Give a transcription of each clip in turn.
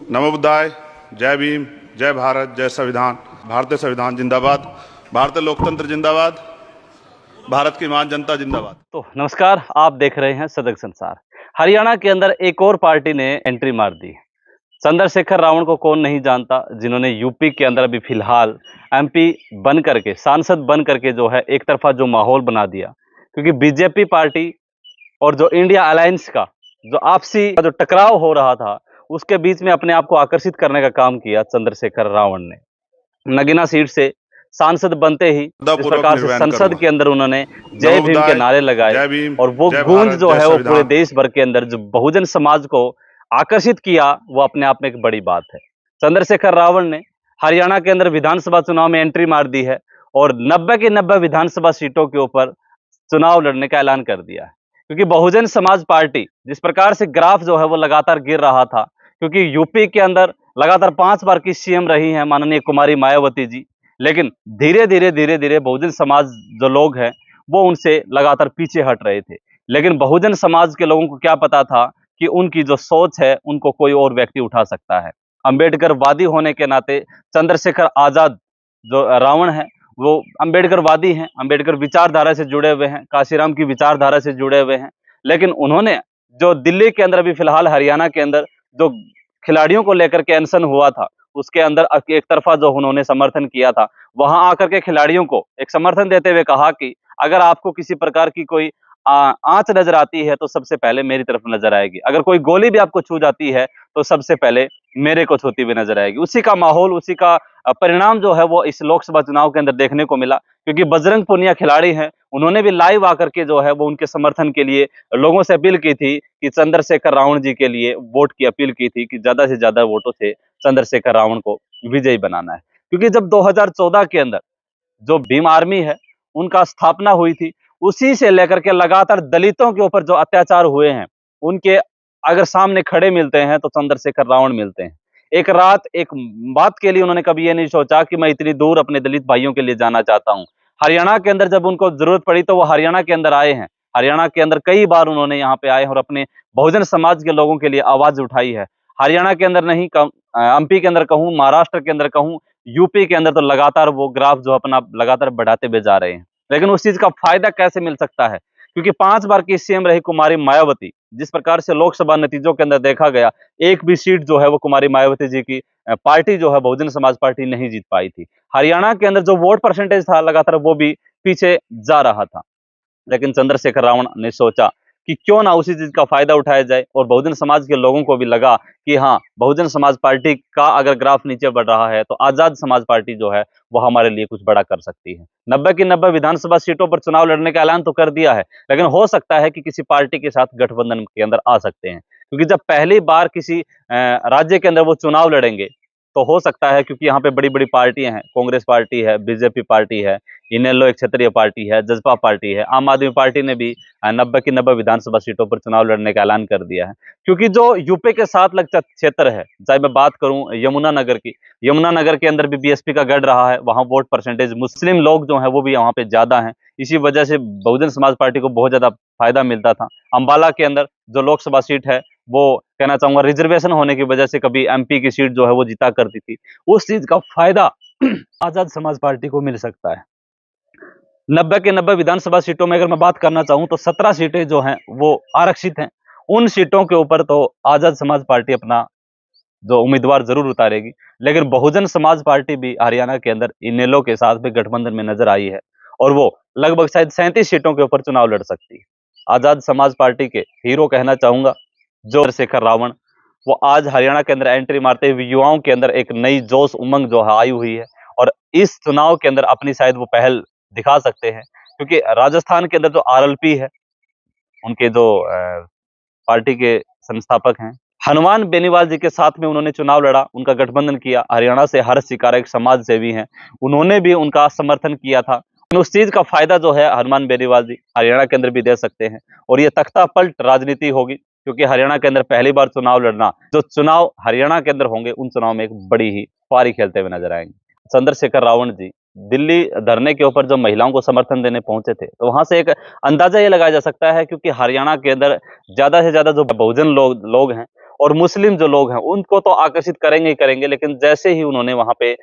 नमो बुद्धाय। जय भीम, जय भारत, जय संविधान। भारतीय संविधान जिंदाबाद, भारतीय लोकतंत्र जिंदाबाद, भारत की महान जनता जिंदाबाद। तो नमस्कार, आप देख रहे हैं सजग संसार। हरियाणा के अंदर एक और पार्टी ने एंट्री मार दी। चंद्रशेखर रावण को कौन नहीं जानता, जिन्होंने यूपी के अंदर अभी फिलहाल एमपी बन करके, सांसद बन करके जो है एक तरफा जो माहौल बना दिया। क्योंकि बीजेपी पार्टी और जो इंडिया अलायंस का जो आपसी जो टकराव हो रहा था, उसके बीच में अपने आप को आकर्षित करने का काम किया चंद्रशेखर रावण ने। नगीना सीट से सांसद बनते ही जिस प्रकार से संसद के अंदर उन्होंने जय भीम के नारे लगाए और वो गूंज जो है वो पूरे देश भर के अंदर जो बहुजन समाज को आकर्षित किया, वो अपने आप में एक बड़ी बात है। चंद्रशेखर रावण ने हरियाणा के अंदर विधानसभा चुनाव में एंट्री मार दी है और 90 की 90 विधानसभा सीटों के ऊपर चुनाव लड़ने का ऐलान कर दिया है। क्योंकि बहुजन समाज पार्टी जिस प्रकार से ग्राफ जो है वो लगातार गिर रहा था, क्योंकि यूपी के अंदर लगातार 5 बार की सीएम रही हैं माननीय कुमारी मायावती जी, लेकिन धीरे धीरे बहुजन समाज जो लोग हैं वो उनसे लगातार पीछे हट रहे थे। लेकिन बहुजन समाज के लोगों को क्या पता था कि उनकी जो सोच है उनको कोई और व्यक्ति उठा सकता है। अंबेडकर वादी होने के नाते चंद्रशेखर आजाद जो रावण है वो अंबेडकर वादी हैं, अंबेडकर विचारधारा से जुड़े हुए हैं, काशीराम की विचारधारा से जुड़े हुए हैं। लेकिन उन्होंने जो दिल्ली के अंदर अभी फिलहाल हरियाणा के अंदर जो खिलाड़ियों को लेकर के अनशन हुआ था, उसके अंदर एक तरफा जो उन्होंने समर्थन किया था, वहां आकर के खिलाड़ियों को एक समर्थन देते हुए कहा कि अगर आपको किसी प्रकार की कोई आंच नजर आती है तो सबसे पहले मेरी तरफ नजर आएगी, अगर कोई गोली भी आपको छू जाती है तो सबसे पहले मेरे को छूती हुई नजर आएगी। उसी का माहौल, उसी का परिणाम जो है वो इस लोकसभा चुनाव के अंदर देखने को मिला। क्योंकि बजरंग पुनिया खिलाड़ी हैं, उन्होंने भी लाइव आकर के जो है वो उनके समर्थन के लिए लोगों से अपील की थी कि चंद्रशेखर रावण जी के लिए वोट की अपील की थी कि ज्यादा से ज्यादा वोटों से चंद्रशेखर रावण को विजयी बनाना है। क्योंकि जब 2014 के अंदर जो भीम आर्मी है उनका स्थापना हुई थी, उसी से लेकर के लगातार दलितों के ऊपर जो अत्याचार हुए हैं, उनके अगर सामने खड़े मिलते हैं तो चंद्रशेखर रावण मिलते हैं। एक रात एक बात के लिए उन्होंने कभी ये नहीं सोचा कि मैं इतनी दूर अपने दलित भाइयों के लिए जाना चाहता हूं। हरियाणा के अंदर जब उनको जरूरत पड़ी तो वो हरियाणा के अंदर आए हैं। हरियाणा के अंदर कई बार उन्होंने यहाँ पे आए और अपने बहुजन समाज के लोगों के लिए आवाज उठाई है। हरियाणा के अंदर नहीं, एमपी के अंदर कहूं, महाराष्ट्र के अंदर कहूं, यूपी के अंदर तो लगातार वो ग्राफ जो अपना लगातार बढ़ाते हुए जा रहे हैं। लेकिन उस चीज का फायदा कैसे मिल सकता है? क्योंकि 5 बार की सीएम रही कुमारी मायावती, जिस प्रकार से लोकसभा नतीजों के अंदर देखा गया, एक भी सीट जो है वो कुमारी मायावती जी की पार्टी जो है बहुजन समाज पार्टी नहीं जीत पाई थी। हरियाणा के अंदर जो वोट परसेंटेज था लगातार वो भी पीछे जा रहा था। लेकिन चंद्रशेखर रावण ने सोचा कि क्यों ना उसी चीज का फायदा उठाया जाए और बहुजन समाज के लोगों को भी लगा कि हाँ, बहुजन समाज पार्टी का अगर ग्राफ नीचे बढ़ रहा है तो आजाद समाज पार्टी जो है वो हमारे लिए कुछ बड़ा कर सकती है। 90 की 90 विधानसभा सीटों पर चुनाव लड़ने का ऐलान तो कर दिया है, लेकिन हो सकता है कि किसी पार्टी के साथ गठबंधन के अंदर आ सकते हैं। क्योंकि जब पहली बार किसी राज्य के अंदर वो चुनाव लड़ेंगे तो हो सकता है, क्योंकि यहाँ पे बड़ी बड़ी पार्टियां हैं, कांग्रेस पार्टी है, बीजेपी पार्टी है, इनेलो एक क्षेत्रीय पार्टी है, जसपा पार्टी है, आम आदमी पार्टी ने भी 90 की 90 विधानसभा सीटों पर चुनाव लड़ने का ऐलान कर दिया है। क्योंकि जो यूपी के साथ लगता क्षेत्र है, चाहे मैं बात करूं यमुनानगर की, यमुनानगर के अंदर भी बीएसपी का गढ़ रहा है, वहां वोट परसेंटेज मुस्लिम लोग जो है वो भी वहां पे ज्यादा हैं। इसी वजह से बहुजन समाज पार्टी को बहुत ज्यादा फायदा मिलता था। अंबाला के अंदर जो लोकसभा सीट है वो कहना चाहूंगा रिजर्वेशन होने की वजह से कभी एमपी की सीट जो है वो जीता करती थी। उस चीज का फायदा आजाद समाज पार्टी को मिल सकता है। 90 के 90 विधानसभा सीटों में अगर मैं बात करना चाहूं तो 17 सीटें जो हैं वो आरक्षित हैं। उन सीटों के ऊपर तो आजाद समाज पार्टी अपना जो उम्मीदवार जरूर उतारेगी। लेकिन बहुजन समाज पार्टी भी हरियाणा के अंदर इनेलो के साथ भी गठबंधन में नजर आई है और वो लगभग शायद 37 सीटों के ऊपर चुनाव लड़ सकती है। आजाद समाज पार्टी के हीरो कहना चाहूंगा जो चंद्रशेखर रावण, वो आज हरियाणा के अंदर एंट्री मारते हुए युवाओं के अंदर एक नई जोश उमंग जो है आई हुई है और इस चुनाव के अंदर अपनी शायद वो पहल दिखा सकते हैं। क्योंकि राजस्थान के अंदर जो आरएलपी है, उनके जो पार्टी के संस्थापक हैं हनुमान बेनीवाल जी के साथ में उन्होंने चुनाव लड़ा, उनका गठबंधन किया। हरियाणा से हर्ष शिकारा एक समाज सेवी हैं, उन्होंने भी उनका समर्थन किया था। उस चीज का फायदा जो है हनुमान बेनीवाल जी हरियाणा के अंदर भी दे सकते हैं और ये तख्ता पलट राजनीति होगी। क्योंकि हरियाणा के अंदर पहली बार चुनाव लड़ना, जो चुनाव हरियाणा के अंदर होंगे उन चुनाव में एक बड़ी ही पारी खेलते हुए नजर आएंगे। चंद्रशेखर रावण जी दिल्ली धरने के ऊपर जब महिलाओं को समर्थन देने पहुंचे थे तो वहां से एक अंदाजा ये लगाया जा सकता है, क्योंकि हरियाणा के अंदर ज्यादा से ज्यादा जो बहुजन लोग हैं और मुस्लिम जो लोग हैं उनको तो आकर्षित करेंगे ही करेंगे, लेकिन जैसे ही उन्होंने वहां पे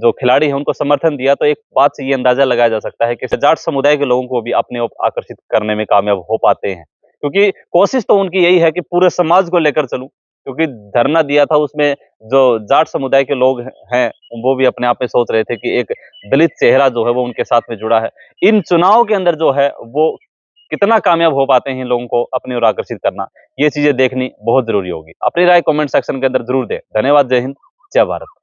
जो खिलाड़ी हैं उनको समर्थन दिया, तो एक बात से ये अंदाजा लगाया जा सकता है कि जाट समुदाय के लोगों को भी अपने ओर आकर्षित करने में कामयाब हो पाते हैं। क्योंकि कोशिश तो उनकी यही है कि पूरे समाज को लेकर चलूं, क्योंकि धरना दिया था उसमें जो जाट समुदाय के लोग हैं वो भी अपने आप में सोच रहे थे कि एक दलित चेहरा जो है वो उनके साथ में जुड़ा है। इन चुनाव के अंदर जो है वो कितना कामयाब हो पाते हैं इन लोगों को अपनी ओर आकर्षित करना, ये चीजें देखनी बहुत जरूरी होगी। अपनी राय कमेंट सेक्शन के अंदर जरूर दें। धन्यवाद। जय हिंद, जय भारत।